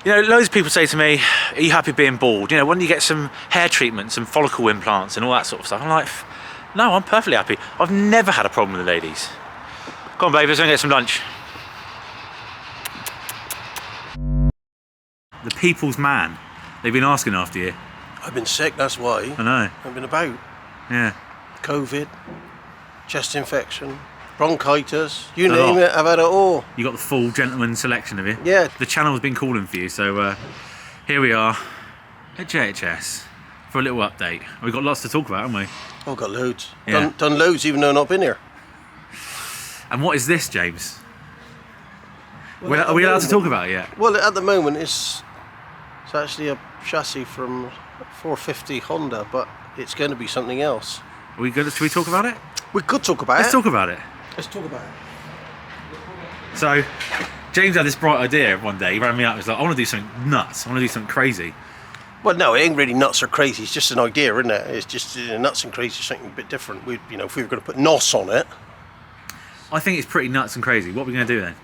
You know, loads of people say to me, are you happy being bald? You know, why don't you get some hair treatments and follicle implants and all that sort of stuff? I'm like, no, I'm perfectly happy. I've never had a problem with the ladies. Go on, babe, let's go and get some lunch. The people's man. They've been asking after you. I've been sick, that's why. I know. I've been about. Yeah. COVID, chest infection, bronchitis, you name it, I've had it all. You got the full gentleman selection, have you? Yeah. The channel's been calling for you, so here we are at JHS for a little update. We've got lots to talk about, haven't we? Oh, got loads. Yeah. Done loads even though I've not been here. And what is this, James? Are we allowed to talk about it yet? Well, at the moment it's actually a chassis from 450 Honda, but it's going to be something else. Are we good? Should we talk about it? We could talk about it. Let's talk about it. Let's talk about it. So, James had this bright idea one day. He rang me up. He was like, I want to do something nuts. I want to do something crazy. Well, no, it ain't really nuts or crazy. It's just an idea, isn't it? It's just nuts and crazy, something a bit different. If we were going to put NOS on it. I think it's pretty nuts and crazy. What are we going to do then?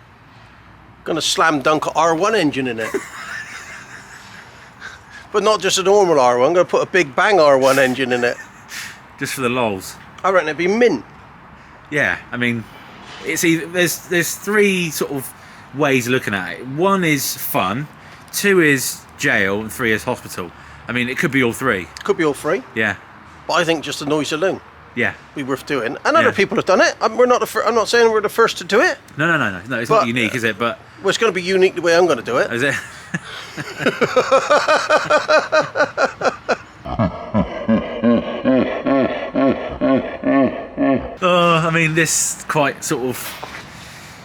Going to slam dunk an R1 engine in it. But not just a normal R1. I'm going to put a big bang R1 engine in it. Just for the lols. I reckon it'd be mint. Yeah, I mean, it's either, there's three sort of ways of looking at it. One is fun, two is jail, and three is hospital. I mean, it could be all three. Could be all three. Yeah. But I think just the noise alone Yeah. be worth doing. And other people have done it. I'm not saying we're the first to do it. No. It's not unique, is it? But well, it's going to be unique the way I'm going to do it. is it? I mean, this quite sort of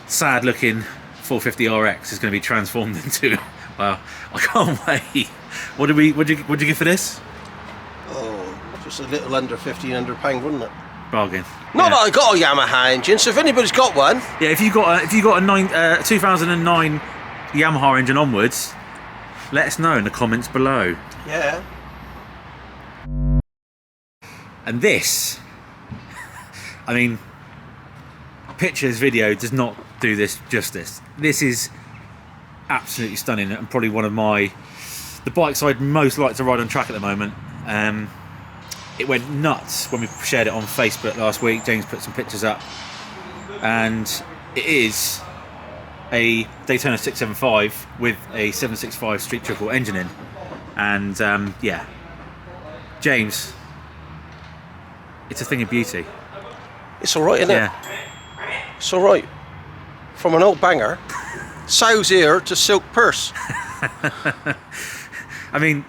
sad-looking 450 RX is going to be transformed into. Wow, I can't wait. What did you give for this? Oh, just a little under £1,500, wouldn't it? Bargain. Not Yeah. that I got a Yamaha engine, so if anybody's got one, Yeah, if you got a 2009 Yamaha engine onwards, let us know in the comments below. yeah. And this, I mean, pictures, video does not do this justice. This is absolutely stunning and probably one of the bikes I'd most like to ride on track at the moment. It went nuts when we shared it on Facebook last week. James put some pictures up, and it is a Daytona 675 with a 765 Street Triple engine in. And yeah, James, it's a thing of beauty. It's all right, isn't Yeah. it? It's all right. From an old banger, sow's ear to silk purse. I mean,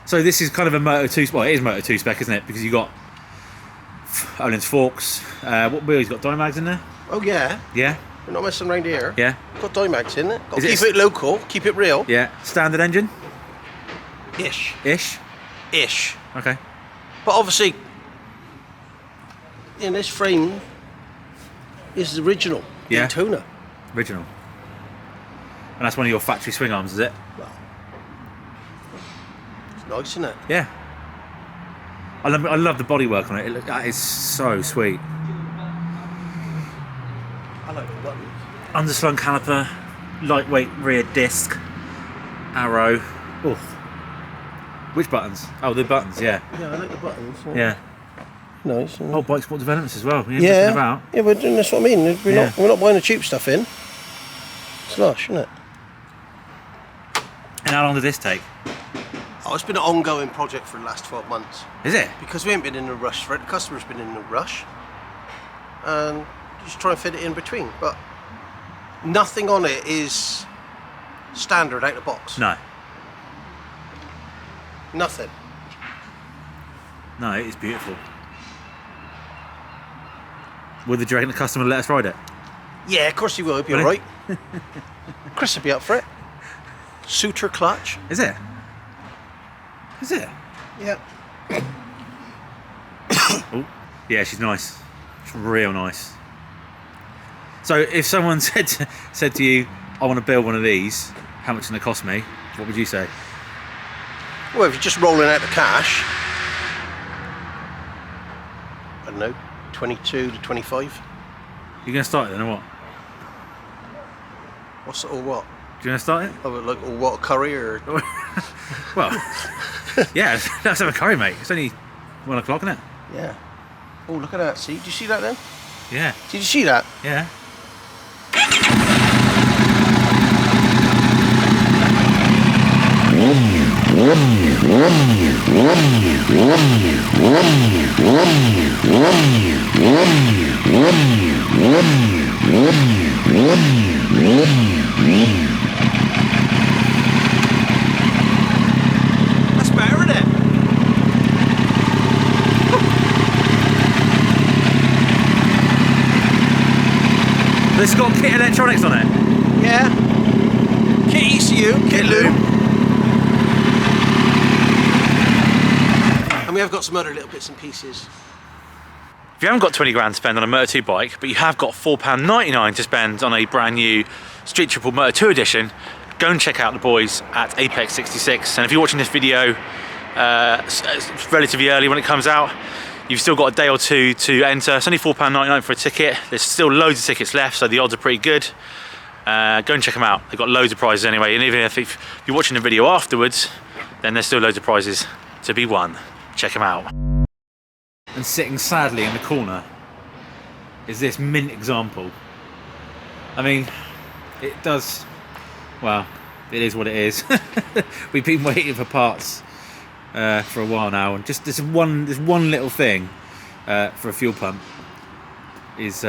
so this is kind of a Moto 2, well, it is Moto 2 spec, isn't it? Because you've got Olin's forks. What wheels? Got Dymags in there? Oh yeah, Yeah? we're not messing around here. Yeah? Got Dymags in it. Got to Is keep it it local, keep it real. Yeah. Standard engine? Ish. Ish? Okay. But obviously, this frame is the original Yeah. Daytona. Original. And that's one of your factory swing arms, is it? Well, it's nice, isn't it? Yeah. I love the bodywork on it. That is so sweet. I like the buttons. Underslung caliper, lightweight rear disc, arrow. Oh. Which buttons? Oh, the buttons, yeah. Yeah, I like the buttons. Yeah. Nice. Oh, bike sport developments as well. Yeah. About. Yeah, we're doing that's what I mean. Yeah. We're not buying the cheap stuff in. It's lush, isn't it? And how long did this take? Oh, it's been an ongoing project for the last 12 months. Is it? Because we ain't been in a rush for it. The customer's been in a rush. And just try and fit it in between. But nothing on it is standard out the box. No. Nothing. No, it is beautiful. Would the reckon the customer let us ride it? Yeah, of course he will. He'll be Will he? alright. Chris will be up for it. Suture clutch. Is it? Is it? Yeah. Oh, yeah, she's nice. She's real nice. So if someone said to you, I want to build one of these, how much is it going to cost me? What would you say? Well, if you're just rolling out the cash, I don't know, 22 to 25. You're going to start it then or what? What's it or what? Do you want to start it? Oh, like what, a curry or? Well, yeah, let's have a curry, mate. It's only 1 o'clock, isn't it? Yeah. Oh, look at that. See? Did you see that then? Yeah. Did you see that? Yeah. That's better, isn't it? This has got kit electronics on it. Yeah. Kit ECU, kit lube. And we have got some other little bits and pieces. If you haven't got 20 grand to spend on a Moto 2 bike, but you have got £4.99 to spend on a brand new Street Triple Moto 2 edition, go and check out the boys at Apex 66. And if you're watching this video it's relatively early when it comes out, you've still got a day or two to enter. It's only £4.99 for a ticket. There's still loads of tickets left, so the odds are pretty good. Go and check them out. They've got loads of prizes anyway, and even if you're watching the video afterwards, then there's still loads of prizes to be won. Check them out. And sitting sadly in the corner is this mint example. I mean, it does, well, it is what it is. We've been waiting for parts for a while now, and just this one little thing for a fuel pump is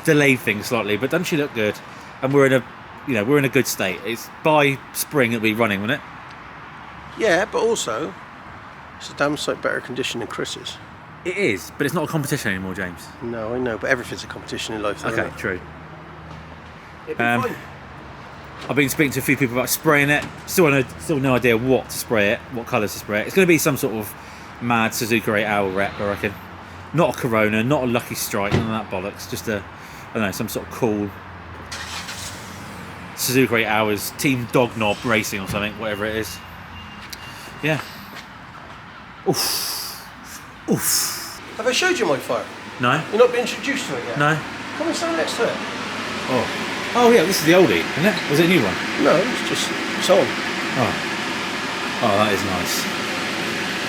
delayed things slightly, but doesn't she look good? And we're in a good state. It's by spring it'll be running, won't it? Yeah, but also it's a damn sight better condition than Chris's. It is, but it's not a competition anymore, James. No, I know, but everything's a competition in life. Though, Okay, isn't it? true. It'd be fun. I've been speaking to a few people about spraying it. Still no idea what to spray it, what colours to spray it. It's going to be some sort of mad Suzuki 8 hour rep, I reckon. Not a Corona, not a Lucky Strike, none of that bollocks. Just I don't know, some sort of cool Suzuki 8 hours Team Dog Knob Racing or something, whatever it is. Yeah. Oof. Oof. Have I showed you my fire? No? You've not been introduced to it yet? No? Come and stand next to it. Oh yeah, this is the oldie, isn't it? Was it a new one? No, it's on. Oh, that is nice.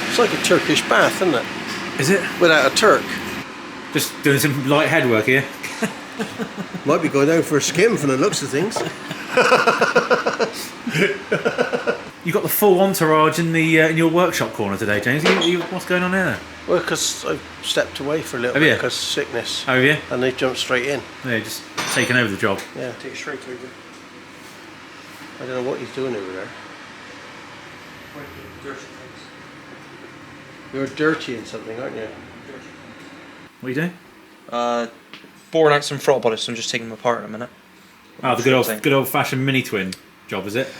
It's like a Turkish bath, isn't it? Is it? Without a Turk. Just doing some light head work here. Might be going down for a skim from the looks of things. You got the full entourage in the in your workshop corner today, James. What's going on there? Well, because I stepped away for a little Have bit you? because of sickness. Oh yeah? And they jumped straight in. Yeah, just taking over the job. Yeah, take it straight over. I don't know what he's doing over there. You're dirty in something, aren't you? What are you doing? Boring out some throttle bodies, so I'm just taking them apart in a minute. Oh, the good old fashioned mini twin job, is it?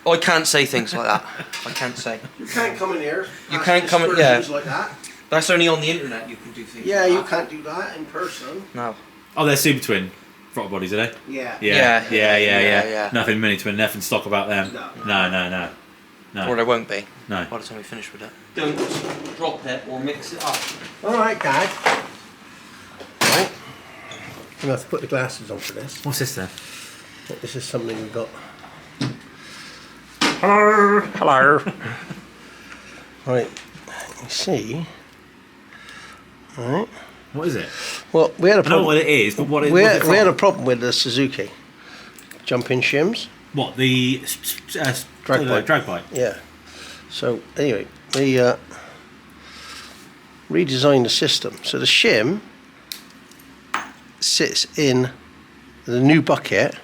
I can't say things like that. I can't say. You can't come in here. You can't come in, yeah. Like that. That's only on the internet you can do things Yeah, like you that. can't do that in person. No. Oh, they're super twin throttle bodies, are they? Yeah. Yeah. Nothing mini twin, nothing stock about them. No. Or there won't be. No. By the time we finish with it. Don't drop it or mix it up. Alright, Dad. Right. I'm going to have to put the glasses on for this. What's this then? This is something we've got. Hello. Right. You see. Right. What is it? Well, we had a I know problem. what it is, but what is We what's it had a from? problem with the Suzuki jump-in shims. What, the Drag bike. drag bike? Yeah. So anyway, we redesigned the system. So the shim sits in the new bucket,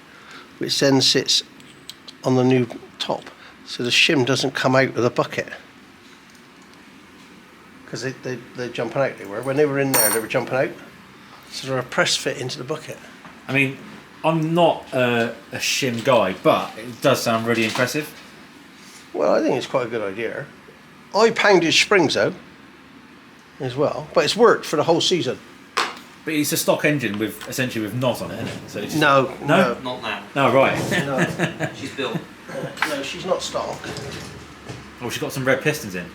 which then sits on the new top. So the shim doesn't come out of the bucket. Because they're jumping out, they were. When they were in there, they were jumping out. So they're a press fit into the bucket. I mean, I'm not a shim guy, but it does sound really impressive. Well, I think it's quite a good idea. I pounded springs out as well, but it's worked for the whole season. But it's a stock engine with essentially with NOS on it, isn't it? So it's just, No. Not now. No, right. No, She's built. no, she's not stock. Oh, she's got some red pistons in.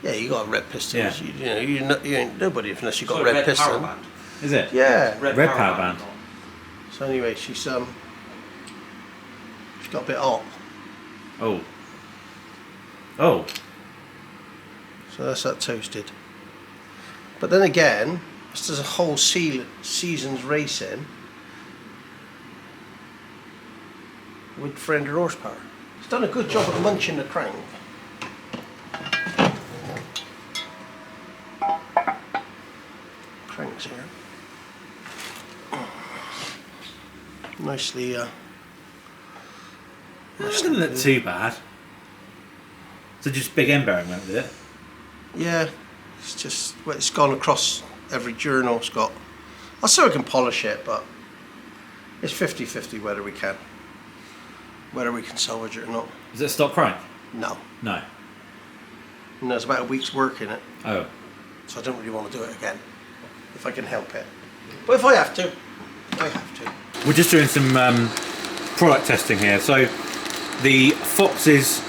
Yeah, you got red pistons. Yeah. You ain't nobody unless you got a red piston. Power band. Is it? Yeah. Red power band. So anyway, she's It's got a bit hot. Oh. Oh. So that's that toasted. But then again, this is a whole season's racing with 300 horsepower. It's done a good job of munching the crank. Cranks here. Nicely. It doesn't look too bad. So just big end bearing went with it. Yeah, it's just, well, it's gone across every journal. It's got, I still can polish it, but it's 50-50 whether we can salvage it or not. Is it a stock crank? No. No. And there's about a week's work in it, Oh. so I don't really want to do it again, if I can help it. But if I have to, I have to. We're just doing some product testing here. So the Fox's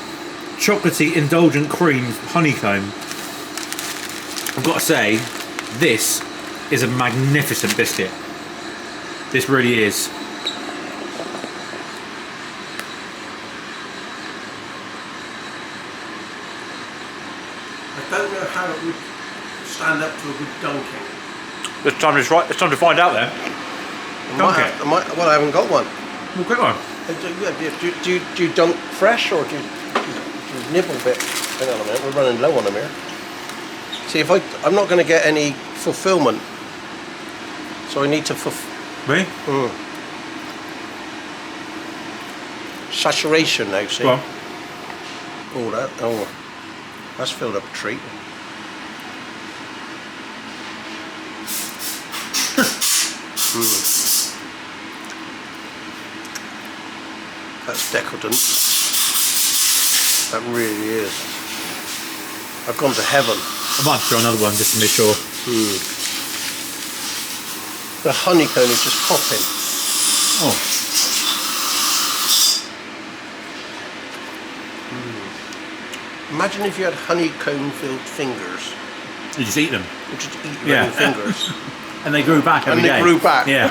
chocolatey indulgent cream honeycomb. I've got to say, this is a magnificent biscuit. This really is. I don't know how it would stand up to a good dunking. It's time to find out then. Well, I haven't got one. Well, quick one. Do you dunk fresh or do you nibble a bit? Hang on a minute, we're running low on them here. See, if I'm not going to get any fulfillment, so I need to Me? saturation now. See? Go on. Oh, that's filled up a treat. That's decadent. That really is. I've gone to heaven. I might throw another one just to make sure. The honeycomb is just popping. Oh. Imagine if you had honeycomb-filled fingers. You just eat them. You just eat your own fingers. And they grew back every day. And they grew back. Yeah.